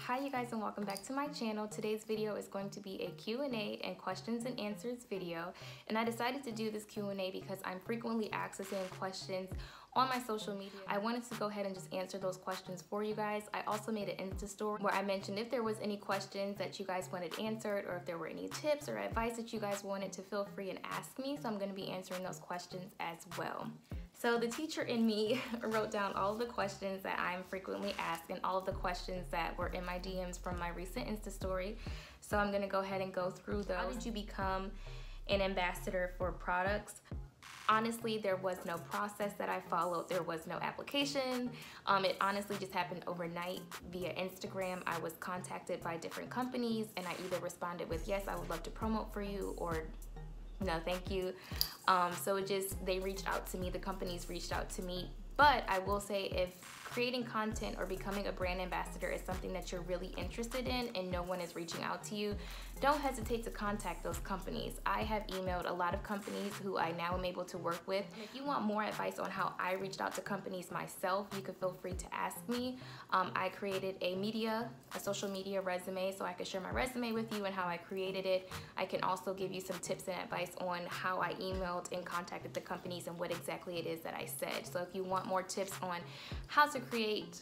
Hi you guys, and welcome back to my channel. Today's video is going to be a Q&A and questions and answers video, and I decided to do this Q&A because I'm frequently accessing questions on my social media. I wanted to go ahead and just answer those questions for you guys. I also made an Insta story where I mentioned if there was any questions that you guys wanted answered, or if there were any tips or advice that you guys wanted, to feel free and ask me. So I'm going to be answering those questions as well. So the teacher in me wrote down all of the questions that I'm frequently asked and all of the questions that were in my DMs from my recent Insta story. So I'm gonna go ahead and go through those. How did you become an ambassador for products? Honestly, there was no process that I followed. There was no application. It honestly just happened overnight via Instagram. I was contacted by different companies and I either responded with, yes, I would love to promote for you, or no, thank you. So they reached out to me, the companies reached out to me. But I will say, if creating content or becoming a brand ambassador is something that you're really interested in and no one is reaching out to you, don't hesitate to contact those companies. I have emailed a lot of companies who I now am able to work with. If you want more advice on how I reached out to companies myself, you can feel free to ask me. I created a social media resume, so I can share my resume with you and how I created it. I can also give you some tips and advice on how I emailed and contacted the companies and what exactly it is that I said. So if you want more tips on how to create,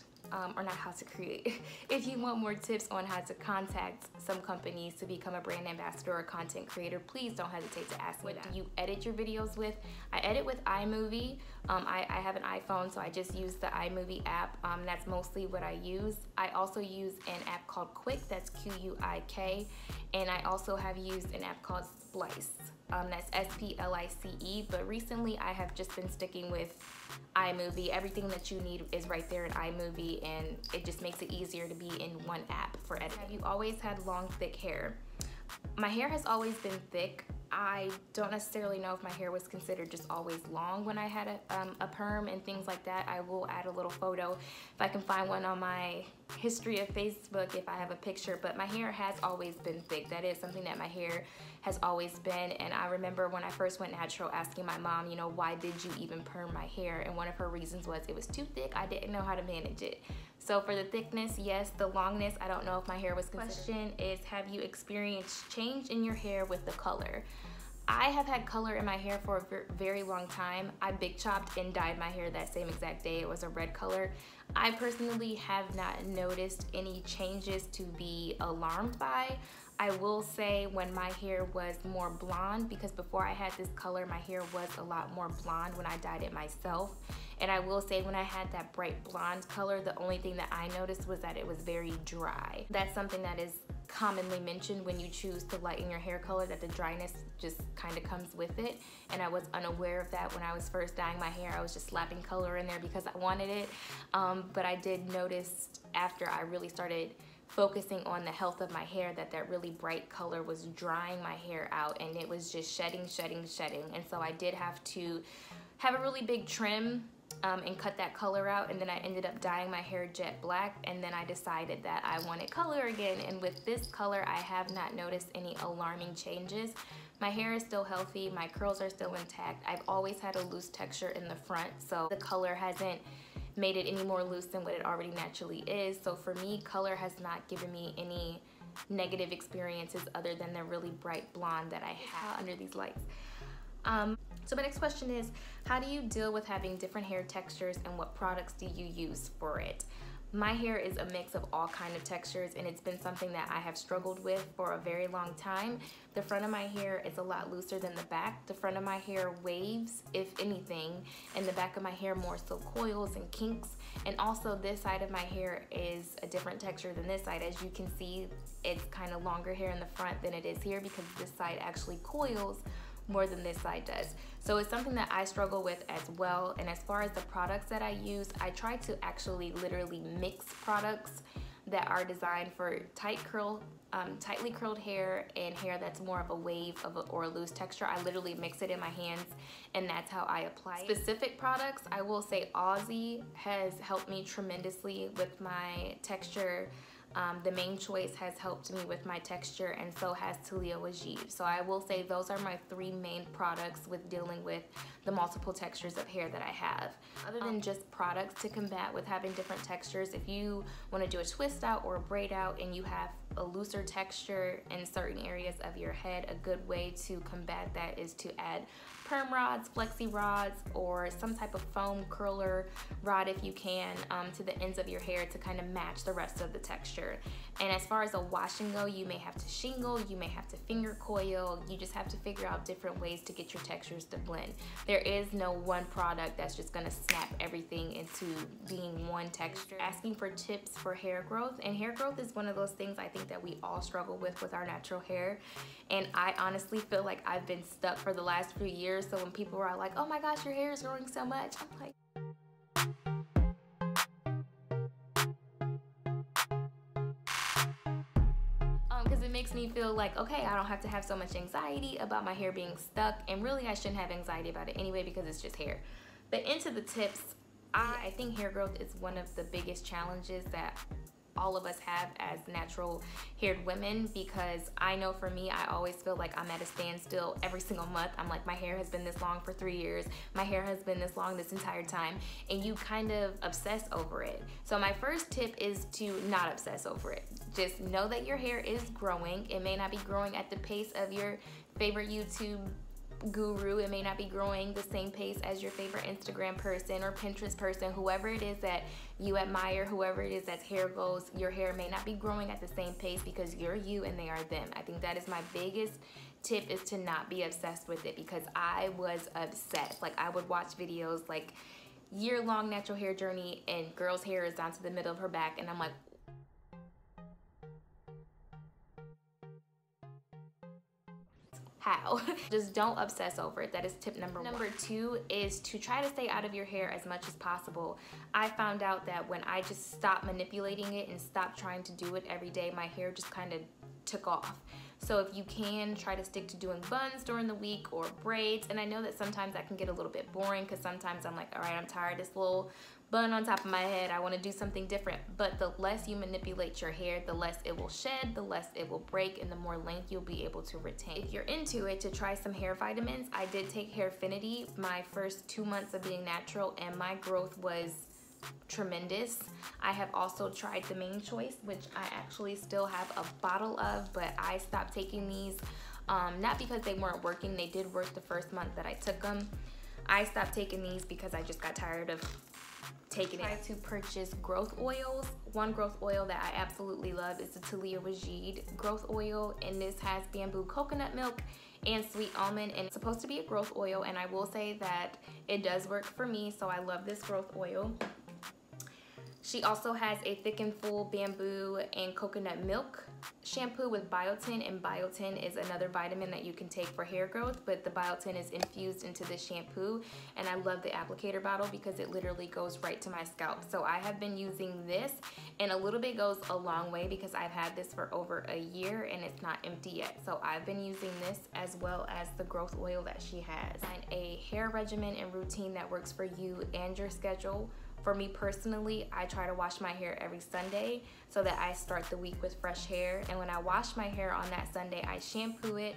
or not how to create, if you want more tips on how to contact some companies to become a brand ambassador or content creator, please don't hesitate to ask me that. What do you edit your videos with? I edit with iMovie. I have an iPhone, so I just use the iMovie app. That's mostly what I use. I also use an app called Quick, that's Q-U-I-K, and I also have used an app called Splice. That's S-P-L-I-C-E, but recently I have just been sticking with iMovie. Everything that you need is right there in iMovie, and it just makes it easier to be in one app for editing. Have you always had long, thick hair? My hair has always been thick. I don't necessarily know if my hair was considered just always long when I had a perm and things like that. I will add a little photo if I can find one on my history of Facebook, if I have a picture, but my hair has always been thick. That is something that my hair has always been. And I remember when I first went natural asking my mom, you know, why did you even perm my hair? And one of her reasons was it was too thick. I didn't know how to manage it. So for the thickness, yes. The longness, I don't know if my hair was considered. Question is, have you experienced change in your hair with the color? I have had color in my hair for a very long time. I big chopped and dyed my hair that same exact day. It was a red color. I personally have not noticed any changes to be alarmed by. I will say when my hair was more blonde, because before I had this color, my hair was a lot more blonde when I dyed it myself. And I will say when I had that bright blonde color, the only thing that I noticed was that it was very dry. That's something that is commonly mentioned when you choose to lighten your hair color, that the dryness just kind of comes with it. And I was unaware of that when I was first dyeing my hair. I was just slapping color in there because I wanted it. But I did notice after I really started focusing on the health of my hair that really bright color was drying my hair out, and it was just shedding. And so I did have to have a really big trim and cut that color out, and then I ended up dyeing my hair jet black, and then I decided that I wanted color again. And with this color, I have not noticed any alarming changes. My hair is still healthy, my curls are still intact. I've always had a loose texture in the front, so the color hasn't made it any more loose than what it already naturally is. So for me, color has not given me any negative experiences other than the really bright blonde that I have under these lights. So my next question is, how do you deal with having different hair textures, and what products do you use for it? My hair is a mix of all kinds of textures, and it's been something that I have struggled with for a very long time. The front of my hair is a lot looser than the back. The front of my hair waves, if anything, and the back of my hair more so coils and kinks. And also this side of my hair is a different texture than this side. As you can see, it's kind of longer hair in the front than it is here, because this side actually coils more than this side does. So it's something that I struggle with as well. And as far as the products that I use, I try to actually literally mix products that are designed for tightly curled hair and hair that's more of a wave or a loose texture. I literally mix it in my hands, and that's how I apply it. Specific products, I will say Aussie has helped me tremendously with my texture The Main Choice has helped me with my texture, and so has Talia Wajid. So I will say those are my 3 main products with dealing with the multiple textures of hair that I have. Other than just products to combat with having different textures, if you want to do a twist out or a braid out and you have a looser texture in certain areas of your head, a good way to combat that is to add perm rods, flexi rods, or some type of foam curler rod if you can, to the ends of your hair to kind of match the rest of the texture. And as far as a washing go, you may have to shingle, you may have to finger coil, you just have to figure out different ways to get your textures to blend. There is no one product that's just gonna snap everything into being one texture. Asking for tips for hair growth, and hair growth is one of those things I think that we all struggle with our natural hair. And I honestly feel like I've been stuck for the last few years. So when people are like, oh my gosh, your hair is growing so much, I'm like, because it makes me feel like, okay, I don't have to have so much anxiety about my hair being stuck, and really I shouldn't have anxiety about it anyway because it's just hair. But into the tips, I think hair growth is one of the biggest challenges that all of us have as natural haired women, because I know for me, I always feel like I'm at a standstill every single month. I'm like, my hair has been this long for 3 years, my hair has been this long this entire time, and you kind of obsess over it. So my first tip is to not obsess over it. Just know that your hair is growing. It may not be growing at the pace of your favorite YouTube guru. It may not be growing the same pace as your favorite Instagram person or Pinterest person. Whoever it is that you admire, whoever it is that's hair goals, your hair may not be growing at the same pace because you're you and they are them. I think that is my biggest tip, is to not be obsessed with it, because I was obsessed. Like, I would watch videos like year-long natural hair journey and girl's hair is down to the middle of her back, and I'm like, how? Just don't obsess over it. That is tip number 1. Number 2 is to try to stay out of your hair as much as possible. I found out that when I just stopped manipulating it and stopped trying to do it every day, my hair just kind of took off. So if you can, try to stick to doing buns during the week or braids. And I know that sometimes that can get a little bit boring, because sometimes I'm like, all right, I'm tired of this little bun on top of my head, I want to do something different. But the less you manipulate your hair, the less it will shed, the less it will break, and the more length you'll be able to retain. If you're into it, to try some hair vitamins. I did take Hairfinity my first 2 months of being natural, and my growth was tremendous. I have also tried the Main Choice, which I actually still have a bottle of, but I stopped taking these, not because they weren't working. They did work the first month that I took them. I stopped taking these because I just got tired of taking it. I tried to purchase growth oils. One growth oil that I absolutely love is the Talia Wajid growth oil, and this has bamboo coconut milk and sweet almond, and it's supposed to be a growth oil, and I will say that it does work for me, so I love this growth oil. She also has a thick and full bamboo and coconut milk shampoo with biotin, and biotin is another vitamin that you can take for hair growth, but the biotin is infused into this shampoo, and I love the applicator bottle because it literally goes right to my scalp. So I have been using this, and a little bit goes a long way because I've had this for over a year and it's not empty yet. So I've been using this as well as the growth oil that she has. Find a hair regimen and routine that works for you and your schedule. For me personally, I try to wash my hair every Sunday so that I start the week with fresh hair. And when I wash my hair on that Sunday, I shampoo it,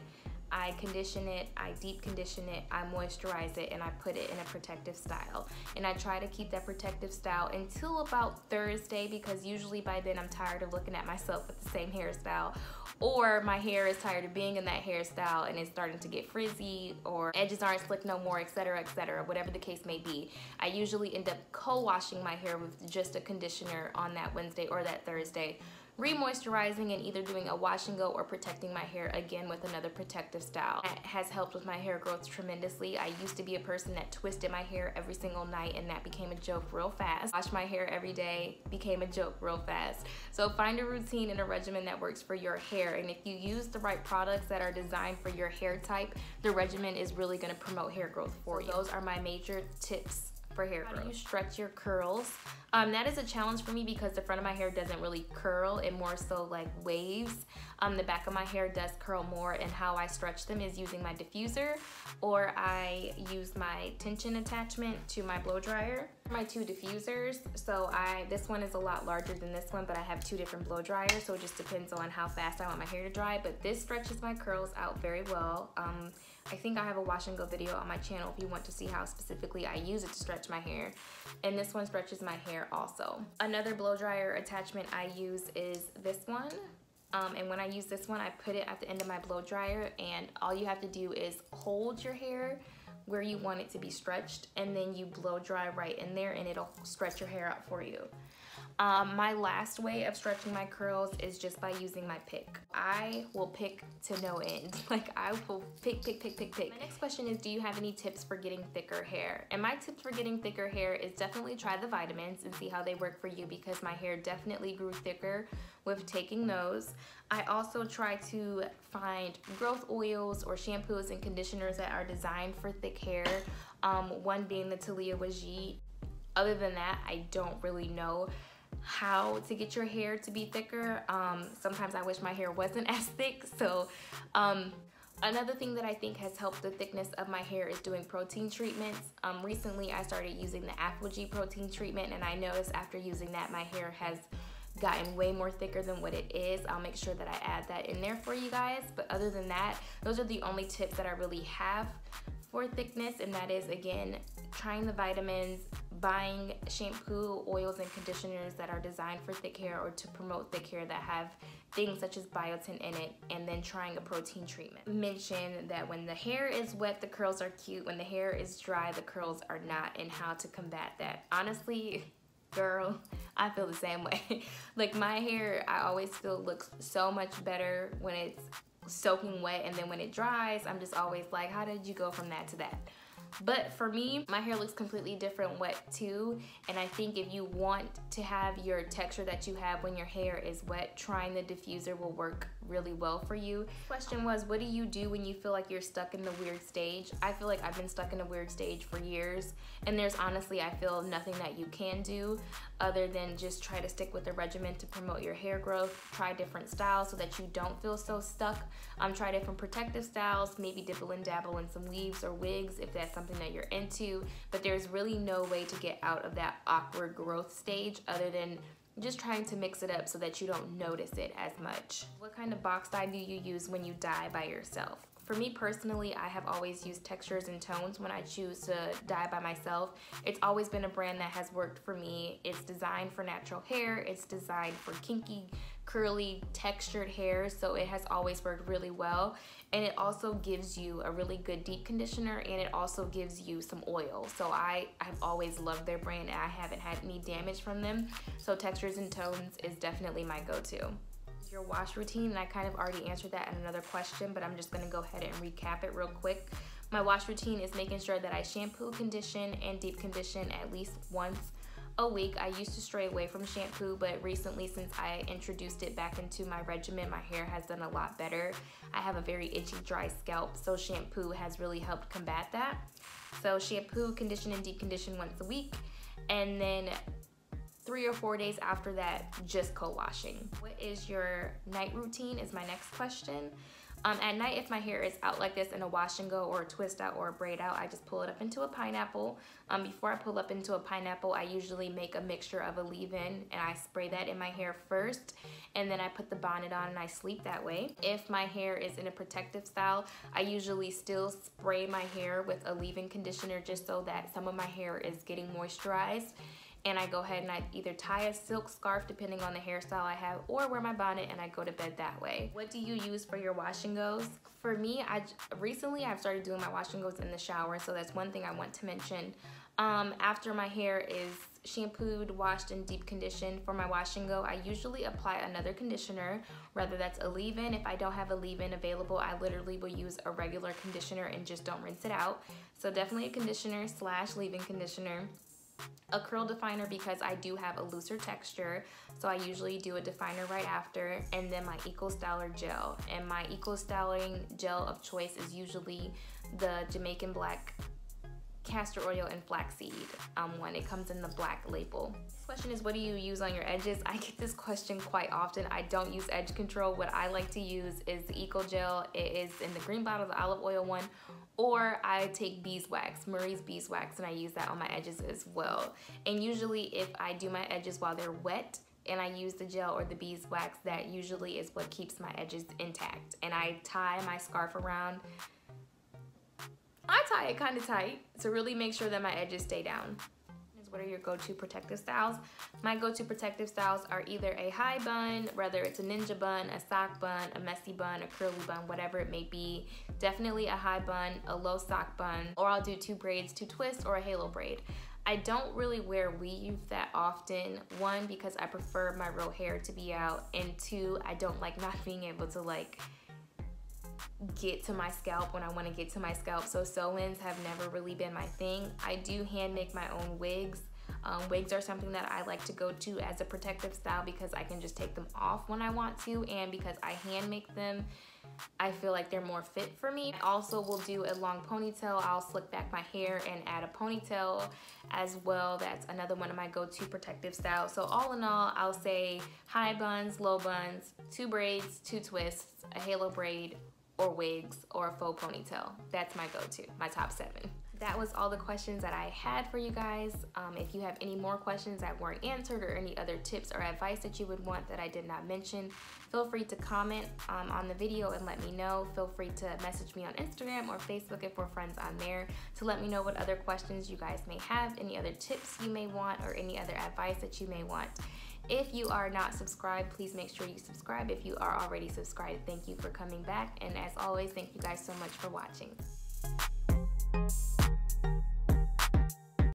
I condition it, I deep condition it, I moisturize it, and I put it in a protective style. And I try to keep that protective style until about Thursday, because usually by then I'm tired of looking at myself with the same hairstyle, or my hair is tired of being in that hairstyle and it's starting to get frizzy, or edges aren't slick no more, etc., whatever the case may be. I usually end up co-washing my hair with just a conditioner on that Wednesday or that Thursday, re-moisturizing and either doing a wash and go or protecting my hair again with another protective style. That has helped with my hair growth tremendously. I used to be a person that twisted my hair every single night, and that became a joke real fast. Wash my hair every day became a joke real fast. So find a routine and a regimen that works for your hair, and if you use the right products that are designed for your hair type, the regimen is really going to promote hair growth for you. Those are my major tips for hair growth. How do you stretch your curls? That is a challenge for me because the front of my hair doesn't really curl, it more so like waves. The back of my hair does curl more, and how I stretch them is using my diffuser, or I use my tension attachment to my blow dryer. My two diffusers, so this one is a lot larger than this one, but I have two different blow dryers, so it just depends on how fast I want my hair to dry. But this stretches my curls out very well. I think I have a wash and go video on my channel if you want to see how specifically I use it to stretch my hair. And this one stretches my hair also. Another blow dryer attachment I use is this one. And when I use this one, I put it at the end of my blow dryer, and all you have to do is hold your hair where you want it to be stretched, and then you blow dry right in there, and it'll stretch your hair out for you. My last way of stretching my curls is just by using my pick. I will pick to no end. Like, I will pick. My next question is, do you have any tips for getting thicker hair? And my tips for getting thicker hair is definitely try the vitamins and see how they work for you, because my hair definitely grew thicker with taking those. I also try to find growth oils or shampoos and conditioners that are designed for thick hair, one being the Talia Wajid. Other than that, I don't really know how to get your hair to be thicker. Sometimes I wish my hair wasn't as thick. So another thing that I think has helped the thickness of my hair is doing protein treatments. Recently I started using the Aqua-G protein treatment, and I noticed after using that my hair has gotten way more thicker than what it is. I'll make sure that I add that in there for you guys. But other than that, those are the only tips that I really have for thickness, and that is, again, trying the vitamins, buying shampoo, oils, and conditioners that are designed for thick hair or to promote thick hair that have things such as biotin in it, and then trying a protein treatment. Mention that when the hair is wet, the curls are cute. When the hair is dry, the curls are not, and how to combat that. Honestly, girl, I feel the same way. Like, my hair, I always feel looks so much better when it's soaking wet, and then when it dries, I'm just always like, how did you go from that to that? But for me, my hair looks completely different wet too, and I think if you want to have your texture that you have when your hair is wet, trying the diffuser will work really well for you. Question was, what do you do when you feel like you're stuck in the weird stage? I feel like I've been stuck in a weird stage for years, and there's honestly, I feel, nothing that you can do other than just try to stick with a regimen to promote your hair growth. Try different styles so that you don't feel so stuck. Try different protective styles, maybe dibble and dabble in some weaves or wigs if that's something that you're into, but there's really no way to get out of that awkward growth stage other than just trying to mix it up so that you don't notice it as much. What kind of box dye do you use when you dye by yourself? For me personally, I have always used textures and tones when I choose to dye by myself. It's always been a brand that has worked for me. It's designed for natural hair. It's designed for kinky, curly, textured hair, so it has always worked really well. And it also gives you a really good deep conditioner, and it also gives you some oil. So I've always loved their brand, and I haven't had any damage from them. So textures and tones is definitely my go-to. Your wash routine, and I kind of already answered that in another question, but I'm just gonna go ahead and recap it real quick. My wash routine is making sure that I shampoo, condition, and deep condition at least once a week. I used to stray away from shampoo, but recently, since I introduced it back into my regimen, my hair has done a lot better. I have a very itchy, dry scalp, so shampoo has really helped combat that. So shampoo, condition, and deep condition once a week, and then 3 or 4 days after that, just co-washing. What is your night routine is my next question. At night, if my hair is out like this in a wash and go or a twist out or a braid out, I just pull it up into a pineapple. Before I pull up into a pineapple, I usually make a mixture of a leave-in, and I spray that in my hair first, and then I put the bonnet on and I sleep that way. If my hair is in a protective style, I usually still spray my hair with a leave-in conditioner just so that some of my hair is getting moisturized. And I go ahead and I either tie a silk scarf depending on the hairstyle I have, or wear my bonnet and I go to bed that way. What do you use for your wash and goes? For me, recently I've started doing my wash and goes in the shower, so that's one thing I want to mention. After my hair is shampooed, washed, and deep conditioned for my wash and go, I usually apply another conditioner, whether that's a leave-in. If I don't have a leave-in available, I literally will use a regular conditioner and just don't rinse it out. So definitely a conditioner / leave-in conditioner. A curl definer because I do have a looser texture, so I usually do a definer right after, and then my Eco Styler gel. And my Eco Styling gel of choice is usually the Jamaican Black castor oil and flaxseed one. It comes in the black label. This question is, what do you use on your edges? I get this question quite often. I don't use edge control. What I like to use is the Eco Gel. It is in the green bottle, the olive oil one, or I take beeswax, Marie's beeswax, and I use that on my edges as well. And usually if I do my edges while they're wet and I use the gel or the beeswax, that usually is what keeps my edges intact. And I tie my scarf around. I tie it kind of tight to really make sure that my edges stay down. What are your go-to protective styles? My go-to protective styles are either a high bun, whether it's a ninja bun, a sock bun, a messy bun, a curly bun, whatever it may be. Definitely a high bun, a low sock bun, or I'll do 2 braids, 2 twists, or a halo braid. I don't really wear weave that often. 1, because I prefer my real hair to be out, and 2, I don't like not being able to like get to my scalp when I want to get to my scalp, so sew-ins have never really been my thing. I do hand make my own wigs. Wigs are something that I like to go to as a protective style because I can just take them off when I want to, and because I hand make them, I feel like they're more fit for me. I also will do a long ponytail. I'll slick back my hair and add a ponytail as well. That's another one of my go-to protective styles. So all in all, I'll say high buns, low buns, 2 braids, 2 twists, a halo braid, or wigs, or a faux ponytail. That's my go-to, my top 7. That was all the questions that I had for you guys. If you have any more questions that weren't answered, or any other tips or advice that you would want that I did not mention, feel free to comment on the video and let me know. Feel free to message me on Instagram or Facebook if we're friends on there, to let me know what other questions you guys may have, any other tips you may want, or any other advice that you may want. If you are not subscribed, please make sure you subscribe. If you are already subscribed, thank you for coming back. And as always, thank you guys so much for watching.